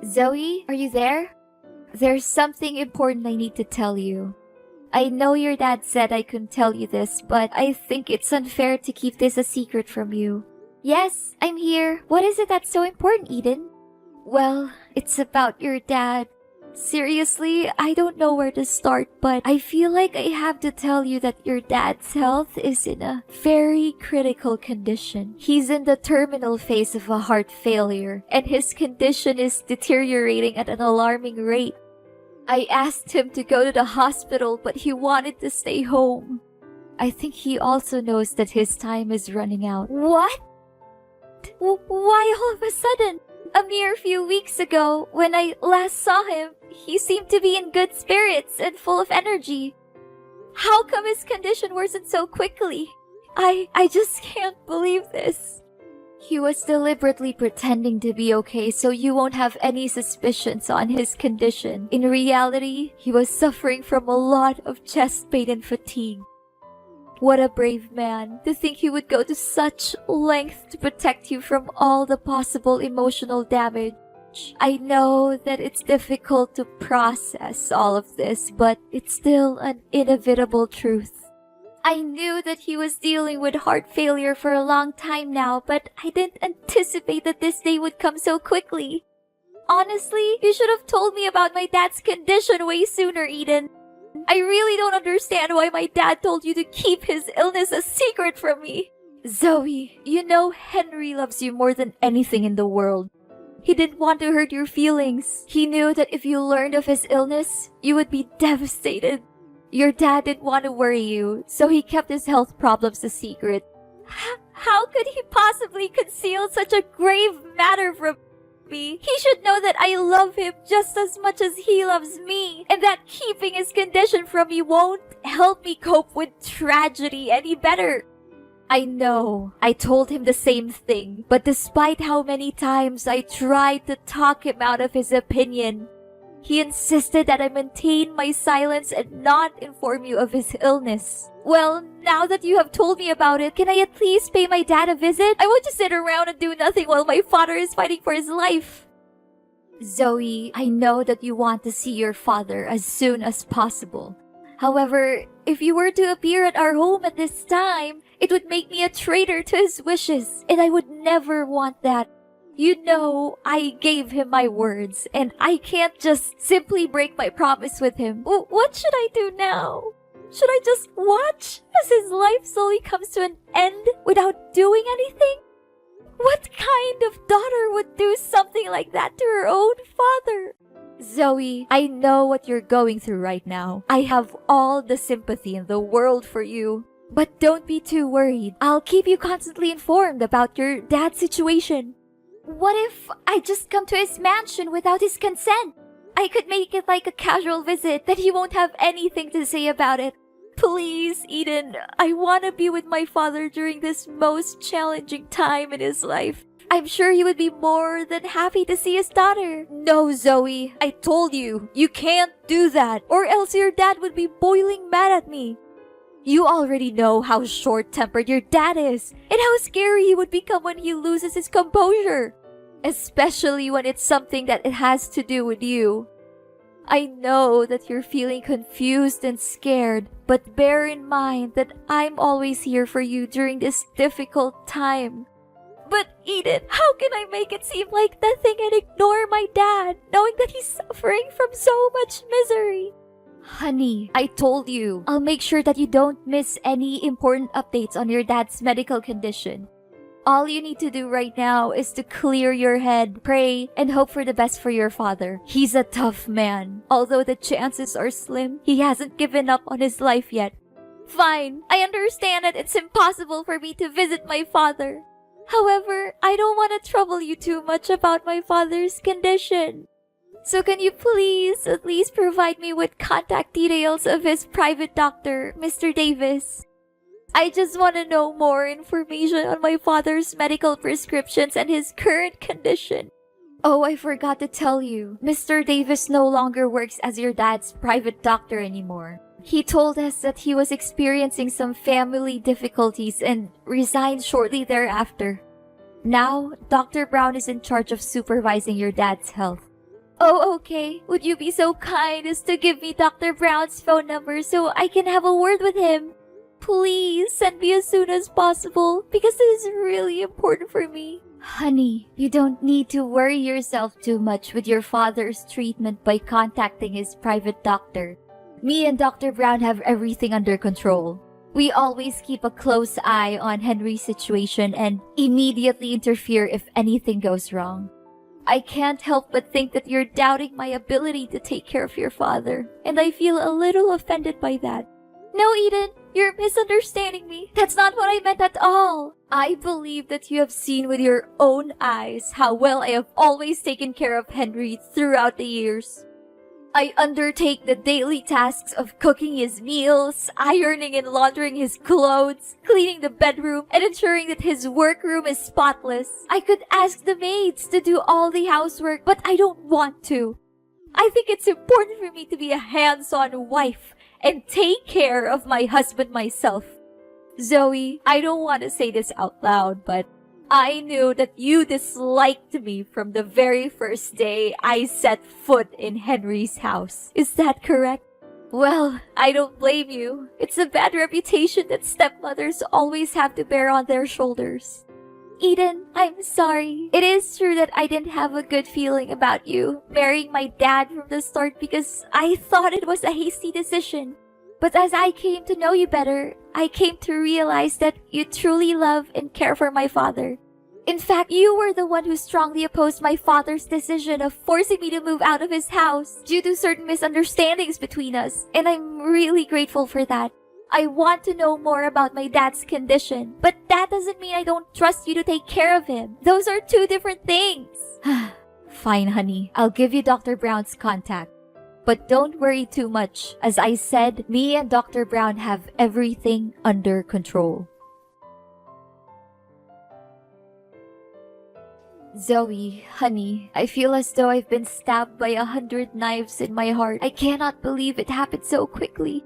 Zoe, are you there? There's something important I need to tell you. I know your dad said I couldn't tell you this, but I think it's unfair to keep this a secret from you. Yes, I'm here. What is it that's so important, Eden? Well, it's about your dad. Seriously, I don't know where to start, but I feel like I have to tell you that your dad's health is in a very critical condition. He's in the terminal phase of a heart failure, and his condition is deteriorating at an alarming rate. I asked him to go to the hospital, but he wanted to stay home. I think he also knows that his time is running out. What? Why all of a sudden? A mere few weeks ago, when I last saw him, he seemed to be in good spirits and full of energy. How come his condition worsened so quickly? I just can't believe this. He was deliberately pretending to be okay so you won't have any suspicions on his condition. In reality, he was suffering from a lot of chest pain and fatigue. What a brave man, to think he would go to such length to protect you from all the possible emotional damage. I know that it's difficult to process all of this, but it's still an inevitable truth. I knew that he was dealing with heart failure for a long time now, but I didn't anticipate that this day would come so quickly. Honestly, you should have told me about my dad's condition way sooner, Eden. I really don't understand why my dad told you to keep his illness a secret from me. Zoe, you know Henry loves you more than anything in the world. He didn't want to hurt your feelings. He knew that if you learned of his illness, you would be devastated. Your dad didn't want to worry you, so he kept his health problems a secret. How could he possibly conceal such a grave matter from me? He should know that I love him just as much as he loves me, and that keeping his condition from me won't help me cope with tragedy any better. I know, I told him the same thing, but despite how many times I tried to talk him out of his opinion, he insisted that I maintain my silence and not inform you of his illness. Well, now that you have told me about it, can I at least pay my dad a visit? I won't just sit around and do nothing while my father is fighting for his life. Zoe, I know that you want to see your father as soon as possible. However, if you were to appear at our home at this time, it would make me a traitor to his wishes, and I would never want that. You know, I gave him my words, and I can't just simply break my promise with him. What should I do now? Should I just watch as his life slowly comes to an end without doing anything? What kind of daughter would do something like that to her own father? Zoe, I know what you're going through right now. I have all the sympathy in the world for you. But don't be too worried. I'll keep you constantly informed about your dad's situation. What if I just come to his mansion without his consent? I could make it like a casual visit that he won't have anything to say about it. Please, Eden, I want to be with my father during this most challenging time in his life. I'm sure he would be more than happy to see his daughter. No, Zoe, I told you, you can't do that, or else your dad would be boiling mad at me. You already know how short-tempered your dad is, and how scary he would become when he loses his composure. Especially when it's something that it has to do with you. I know that you're feeling confused and scared, but bear in mind that I'm always here for you during this difficult time. But Eden, how can I make it seem like nothing and ignore my dad, knowing that he's suffering from so much misery? Honey, I told you, I'll make sure that you don't miss any important updates on your dad's medical condition. All you need to do right now is to clear your head, pray, and hope for the best for your father. He's a tough man. Although the chances are slim, he hasn't given up on his life yet. Fine, I understand that it's impossible for me to visit my father. However, I don't want to trouble you too much about my father's condition. So can you please at least provide me with contact details of his private doctor, Mr. Davis? I just want to know more information on my father's medical prescriptions and his current condition. Oh, I forgot to tell you, Mr. Davis no longer works as your dad's private doctor anymore. He told us that he was experiencing some family difficulties and resigned shortly thereafter. Now, Dr. Brown is in charge of supervising your dad's health. Oh, okay. Would you be so kind as to give me Dr. Brown's phone number so I can have a word with him? Please send me as soon as possible because this is really important for me. Honey, you don't need to worry yourself too much with your father's treatment by contacting his private doctor. Me and Dr. Brown have everything under control. We always keep a close eye on Henry's situation and immediately interfere if anything goes wrong. I can't help but think that you're doubting my ability to take care of your father, and I feel a little offended by that. No, Eden, you're misunderstanding me. That's not what I meant at all. I believe that you have seen with your own eyes how well I have always taken care of Henry throughout the years. I undertake the daily tasks of cooking his meals, ironing and laundering his clothes, cleaning the bedroom, and ensuring that his workroom is spotless. I could ask the maids to do all the housework, but I don't want to. I think it's important for me to be a hands-on wife and take care of my husband myself. Zoe, I don't want to say this out loud, but I knew that you disliked me from the very first day I set foot in Henry's house. Is that correct? Well, I don't blame you. It's a bad reputation that stepmothers always have to bear on their shoulders. Eden, I'm sorry. It is true that I didn't have a good feeling about you marrying my dad from the start because I thought it was a hasty decision. But as I came to know you better, I came to realize that you truly love and care for my father. In fact, you were the one who strongly opposed my father's decision of forcing me to move out of his house due to certain misunderstandings between us, and I'm really grateful for that. I want to know more about my dad's condition, but that doesn't mean I don't trust you to take care of him. Those are two different things. Fine, honey. I'll give you Dr. Brown's contact. But don't worry too much. As I said, me and Dr. Brown have everything under control. Zoe, honey, I feel as though I've been stabbed by 100 knives in my heart. I cannot believe it happened so quickly.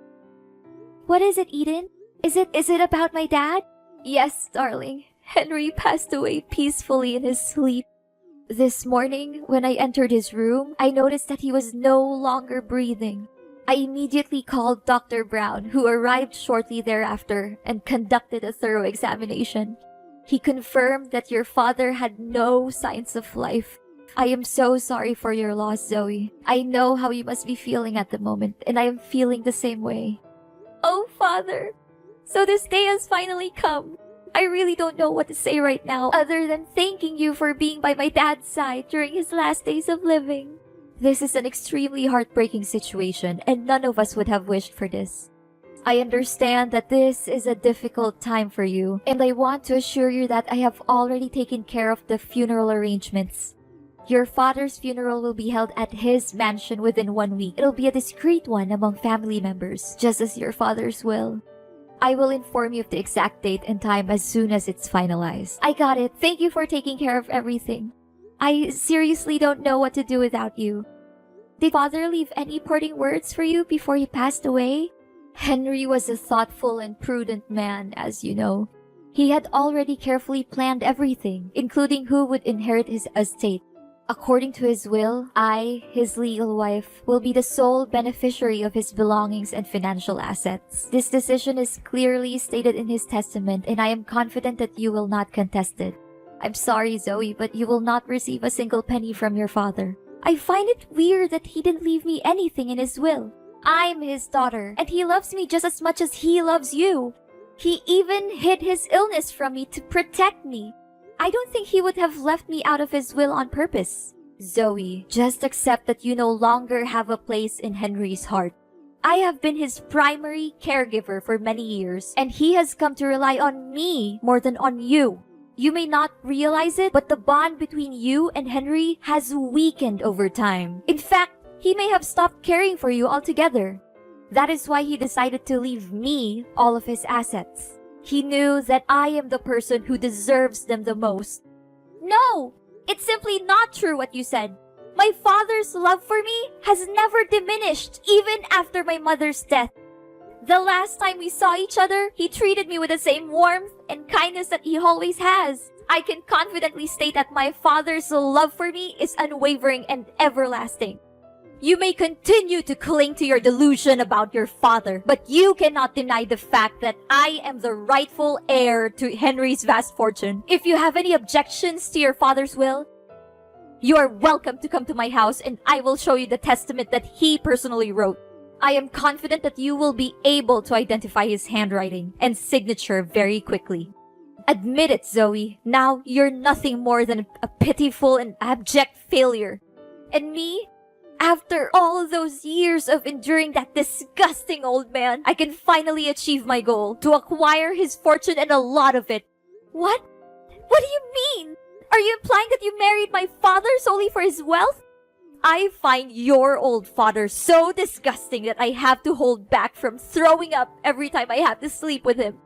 What is it, Eden? Is it about my dad? Yes, darling. Henry passed away peacefully in his sleep. This morning, when I entered his room, I noticed that he was no longer breathing. I immediately called Dr. Brown, who arrived shortly thereafter and conducted a thorough examination. He confirmed that your father had no signs of life. I am so sorry for your loss, Zoe. I know how you must be feeling at the moment, and I am feeling the same way. Oh, Father! So this day has finally come. I really don't know what to say right now other than thanking you for being by my dad's side during his last days of living. This is an extremely heartbreaking situation, and none of us would have wished for this. I understand that this is a difficult time for you, and I want to assure you that I have already taken care of the funeral arrangements. Your father's funeral will be held at his mansion within 1 week. It'll be a discreet one among family members, just as your father's will. I will inform you of the exact date and time as soon as it's finalized. I got it. Thank you for taking care of everything. I seriously don't know what to do without you. Did Father leave any parting words for you before he passed away? Henry was a thoughtful and prudent man, as you know. He had already carefully planned everything, including who would inherit his estate. According to his will, I, his legal wife, will be the sole beneficiary of his belongings and financial assets. This decision is clearly stated in his testament, and I am confident that you will not contest it. I'm sorry, Zoe, but you will not receive a single penny from your father. I find it weird that he didn't leave me anything in his will. I'm his daughter, and he loves me just as much as he loves you. He even hid his illness from me to protect me. I don't think he would have left me out of his will on purpose. Zoe, just accept that you no longer have a place in Henry's heart. I have been his primary caregiver for many years, and he has come to rely on me more than on you. You may not realize it, but the bond between you and Henry has weakened over time. In fact, he may have stopped caring for you altogether. That is why he decided to leave me all of his assets. He knew that I am the person who deserves them the most. No! It's simply not true what you said. My father's love for me has never diminished, even after my mother's death. The last time we saw each other, he treated me with the same warmth and kindness that he always has. I can confidently state that my father's love for me is unwavering and everlasting. You may continue to cling to your delusion about your father, but you cannot deny the fact that I am the rightful heir to Henry's vast fortune. If you have any objections to your father's will, you are welcome to come to my house and I will show you the testament that he personally wrote. I am confident that you will be able to identify his handwriting and signature very quickly. Admit it, Zoe. Now you're nothing more than a pitiful and abject failure. And me? After all those years of enduring that disgusting old man, I can finally achieve my goal, to acquire his fortune and a lot of it. What? What do you mean? Are you implying that you married my father solely for his wealth? I find your old father so disgusting that I have to hold back from throwing up every time I have to sleep with him.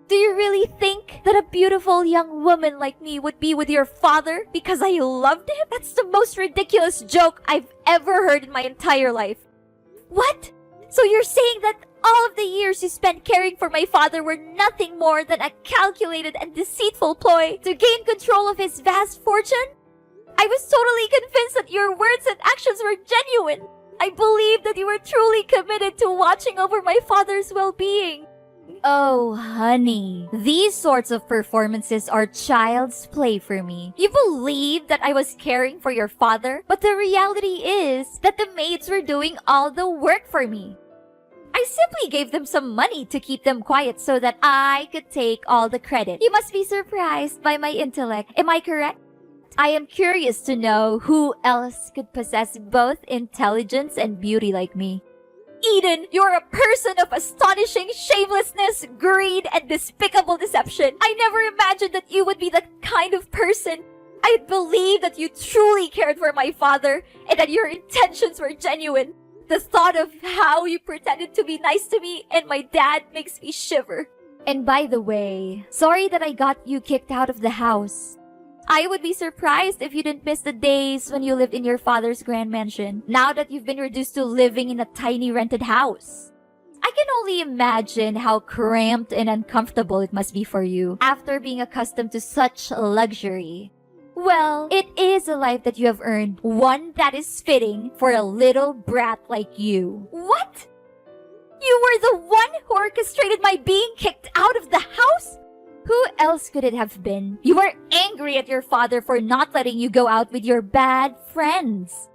Do you really think that a beautiful young woman like me would be with your father because I loved him? That's the most ridiculous joke I've ever heard in my entire life. What? So you're saying that all of the years you spent caring for my father were nothing more than a calculated and deceitful ploy to gain control of his vast fortune? I was totally convinced that your words and actions were genuine. I believed that you were truly committed to watching over my father's well-being. Oh, honey. These sorts of performances are child's play for me. You believe that I was caring for your father, but the reality is that the maids were doing all the work for me. I simply gave them some money to keep them quiet so that I could take all the credit. You must be surprised by my intellect. Am I correct? I am curious to know who else could possess both intelligence and beauty like me. Eden, you're a person of astonishing shamelessness, greed, and despicable deception. I never imagined that you would be the kind of person. I believe that you truly cared for my father and that your intentions were genuine. The thought of how you pretended to be nice to me and my dad makes me shiver. And by the way, sorry that I got you kicked out of the house. I would be surprised if you didn't miss the days when you lived in your father's grand mansion, now that you've been reduced to living in a tiny rented house. I can only imagine how cramped and uncomfortable it must be for you after being accustomed to such luxury. Well, it is a life that you have earned, one that is fitting for a little brat like you. What? You were the one who orchestrated my being kicked out of the house? Who else could it have been? You were angry at your father for not letting you go out with your bad friends.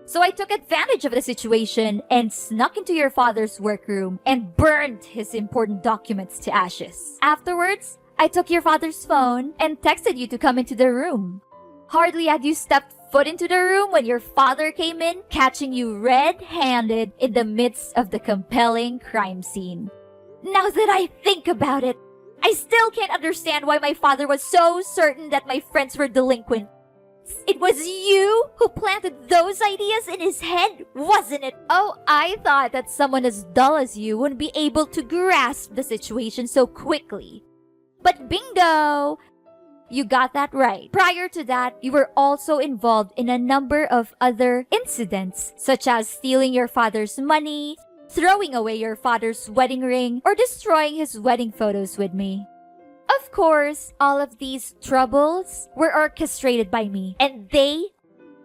So I took advantage of the situation and snuck into your father's workroom and burned his important documents to ashes. Afterwards, I took your father's phone and texted you to come into the room. Hardly had you stepped foot into the room when your father came in, catching you red-handed in the midst of the compelling crime scene. Now that I think about it, I still can't understand why my father was so certain that my friends were delinquent. It was you who planted those ideas in his head, wasn't it? Oh, I thought that someone as dull as you wouldn't be able to grasp the situation so quickly. But bingo! You got that right. Prior to that, you were also involved in a number of other incidents, such as stealing your father's money, throwing away your father's wedding ring, or destroying his wedding photos with me. Of course, all of these troubles were orchestrated by me, and they,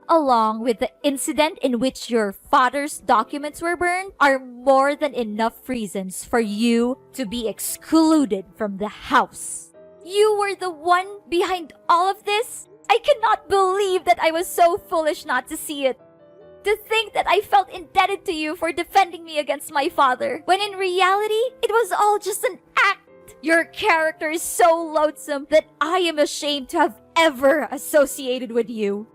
along with the incident in which your father's documents were burned, are more than enough reasons for you to be excluded from the house. You were the one behind all of this? I cannot believe that I was so foolish not to see it. To think that I felt indebted to you for defending me against my father, when in reality, it was all just an act. Your character is so loathsome that I am ashamed to have ever associated with you.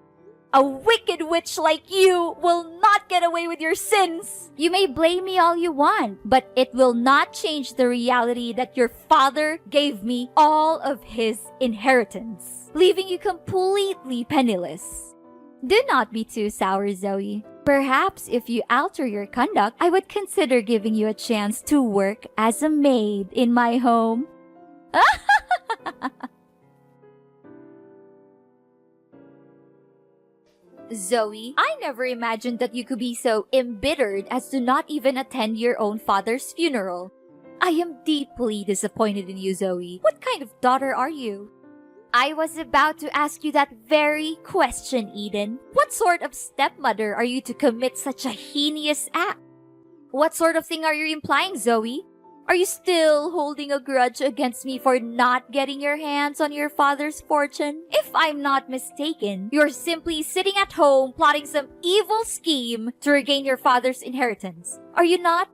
A wicked witch like you will not get away with your sins. You may blame me all you want, but it will not change the reality that your father gave me all of his inheritance, leaving you completely penniless. Do not be too sour, Zoe. Perhaps if you alter your conduct, I would consider giving you a chance to work as a maid in my home. Zoe, I never imagined that you could be so embittered as to not even attend your own father's funeral. I am deeply disappointed in you, Zoe. What kind of daughter are you? I was about to ask you that very question, Eden. What sort of stepmother are you to commit such a heinous act? What sort of thing are you implying, Zoe? Are you still holding a grudge against me for not getting your hands on your father's fortune? If I'm not mistaken, you're simply sitting at home plotting some evil scheme to regain your father's inheritance. Are you not?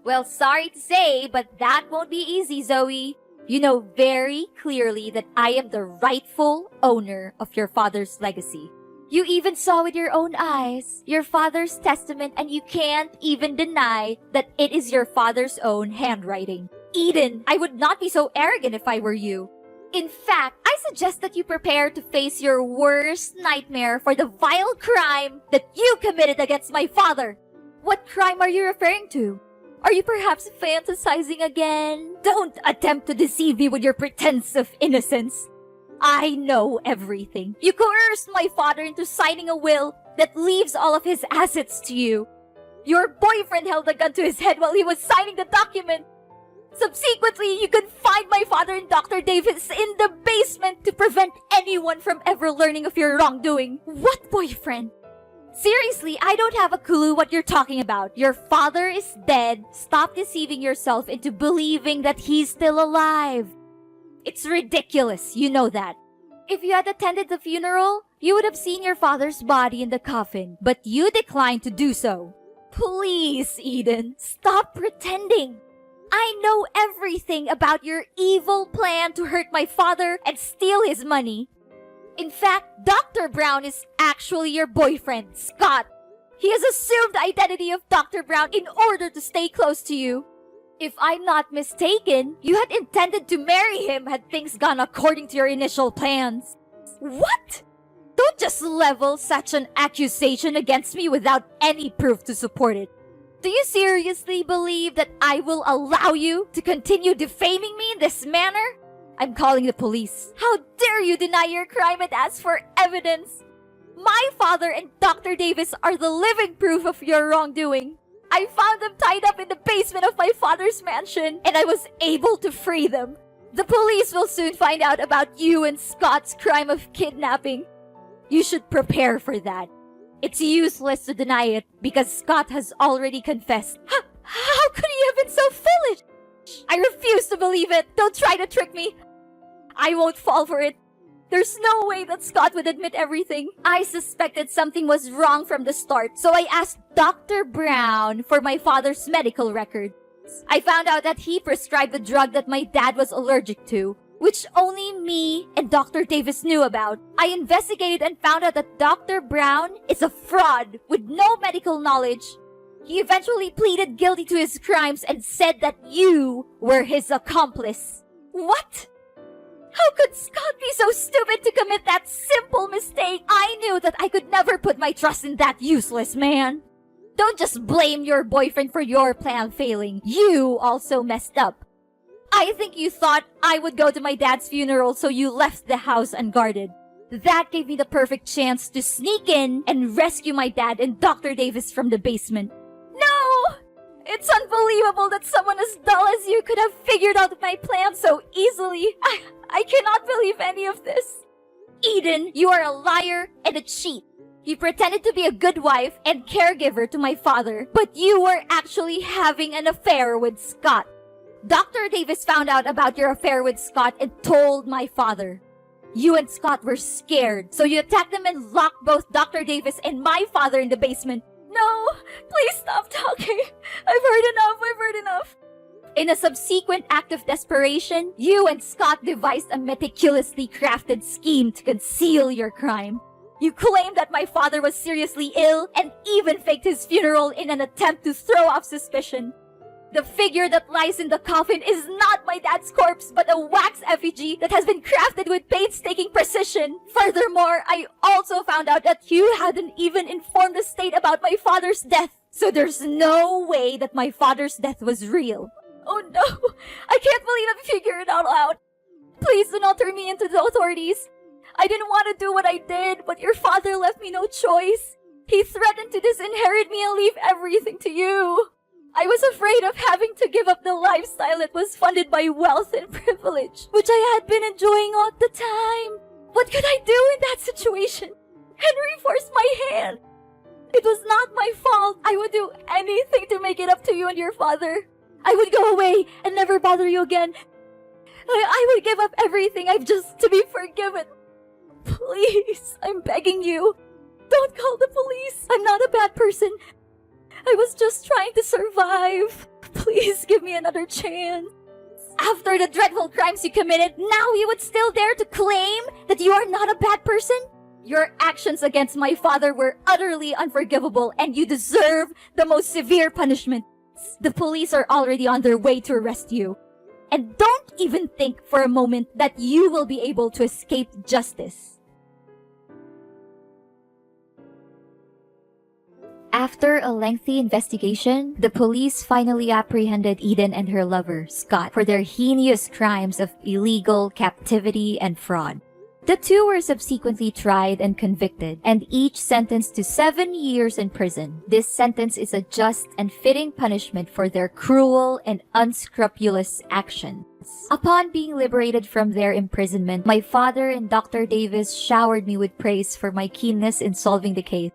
Well, sorry to say, but that won't be easy, Zoe. You know very clearly that I am the rightful owner of your father's legacy. You even saw with your own eyes your father's testament, and you can't even deny that it is your father's own handwriting. Eden, I would not be so arrogant if I were you. In fact, I suggest that you prepare to face your worst nightmare for the vile crime that you committed against my father. What crime are you referring to? Are you perhaps fantasizing again? Don't attempt to deceive me with your pretense of innocence. I know everything. You coerced my father into signing a will that leaves all of his assets to you. Your boyfriend held a gun to his head while he was signing the document. Subsequently, you confined my father and Dr. Davis in the basement to prevent anyone from ever learning of your wrongdoing. What boyfriend? Seriously, I don't have a clue what you're talking about. Your father is dead. Stop deceiving yourself into believing that he's still alive. It's ridiculous, you know that. If you had attended the funeral, you would have seen your father's body in the coffin, but you declined to do so. Please, Eden, stop pretending. I know everything about your evil plan to hurt my father and steal his money. In fact, Dr. Brown is actually your boyfriend, Scott. He has assumed the identity of Dr. Brown in order to stay close to you. If I'm not mistaken, you had intended to marry him had things gone according to your initial plans. What? Don't just level such an accusation against me without any proof to support it. Do you seriously believe that I will allow you to continue defaming me in this manner? I'm calling the police. How dare you deny your crime and ask for evidence? My father and Dr. Davis are the living proof of your wrongdoing. I found them tied up in the basement of my father's mansion, and I was able to free them. The police will soon find out about you and Scott's crime of kidnapping. You should prepare for that. It's useless to deny it because Scott has already confessed. How could he have been so foolish? I refuse to believe it. Don't try to trick me. I won't fall for it. There's no way that Scott would admit everything. I suspected something was wrong from the start, so I asked Dr. Brown for my father's medical records. I found out that he prescribed the drug that my dad was allergic to, which only me and Dr. Davis knew about. I investigated and found out that Dr. Brown is a fraud with no medical knowledge. He eventually pleaded guilty to his crimes and said that you were his accomplice. What? How could Scott be so stupid to commit that simple mistake? I knew that I could never put my trust in that useless man. Don't just blame your boyfriend for your plan failing. You also messed up. I think you thought I would go to my dad's funeral, so you left the house unguarded. That gave me the perfect chance to sneak in and rescue my dad and Dr. Davis from the basement. No! It's unbelievable that someone as dull as you could have figured out my plan so easily. I cannot believe any of this. Eden, you are a liar and a cheat. You pretended to be a good wife and caregiver to my father, but you were actually having an affair with Scott. Dr. Davis found out about your affair with Scott and told my father. You and Scott were scared, so you attacked them and locked both Dr. Davis and my father in the basement. No, please stop talking. I've heard enough. In a subsequent act of desperation, you and Scott devised a meticulously crafted scheme to conceal your crime. You claimed that my father was seriously ill and even faked his funeral in an attempt to throw off suspicion. The figure that lies in the coffin is not my dad's corpse, but a wax effigy that has been crafted with painstaking precision. Furthermore, I also found out that you hadn't even informed the state about my father's death. So there's no way that my father's death was real. Oh no, I can't believe I figured it all out. Please do not turn me into the authorities. I didn't want to do what I did, but your father left me no choice. He threatened to disinherit me and leave everything to you. I was afraid of having to give up the lifestyle that was funded by wealth and privilege, which I had been enjoying all the time. What could I do in that situation? Henry forced my hand. It was not my fault. I would do anything to make it up to you and your father. I would go away and never bother you again. I would give up everything I've just to be forgiven. Please, I'm begging you. Don't call the police. I'm not a bad person. I was just trying to survive. Please give me another chance. After the dreadful crimes you committed, now you would still dare to claim that you are not a bad person? Your actions against my father were utterly unforgivable, and you deserve the most severe punishment. The police are already on their way to arrest you. And don't even think for a moment that you will be able to escape justice. After a lengthy investigation, the police finally apprehended Eden and her lover, Scott, for their heinous crimes of illegal captivity and fraud. The two were subsequently tried and convicted, and each sentenced to 7 years in prison. This sentence is a just and fitting punishment for their cruel and unscrupulous actions. Upon being liberated from their imprisonment, my father and Dr. Davis showered me with praise for my keenness in solving the case.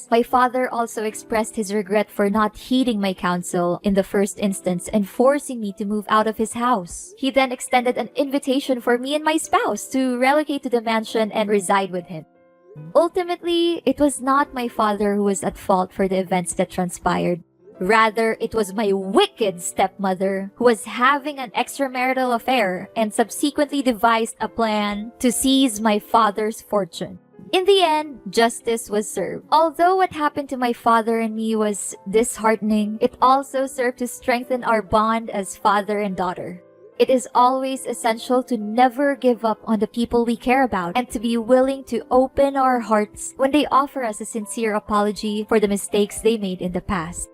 My father also expressed his regret for not heeding my counsel in the first instance and forcing me to move out of his house. He then extended an invitation for me and my spouse to relocate to the mansion and reside with him. Ultimately, it was not my father who was at fault for the events that transpired. Rather, it was my wicked stepmother who was having an extramarital affair and subsequently devised a plan to seize my father's fortune. In the end, justice was served. Although what happened to my father and me was disheartening, it also served to strengthen our bond as father and daughter. It is always essential to never give up on the people we care about and to be willing to open our hearts when they offer us a sincere apology for the mistakes they made in the past.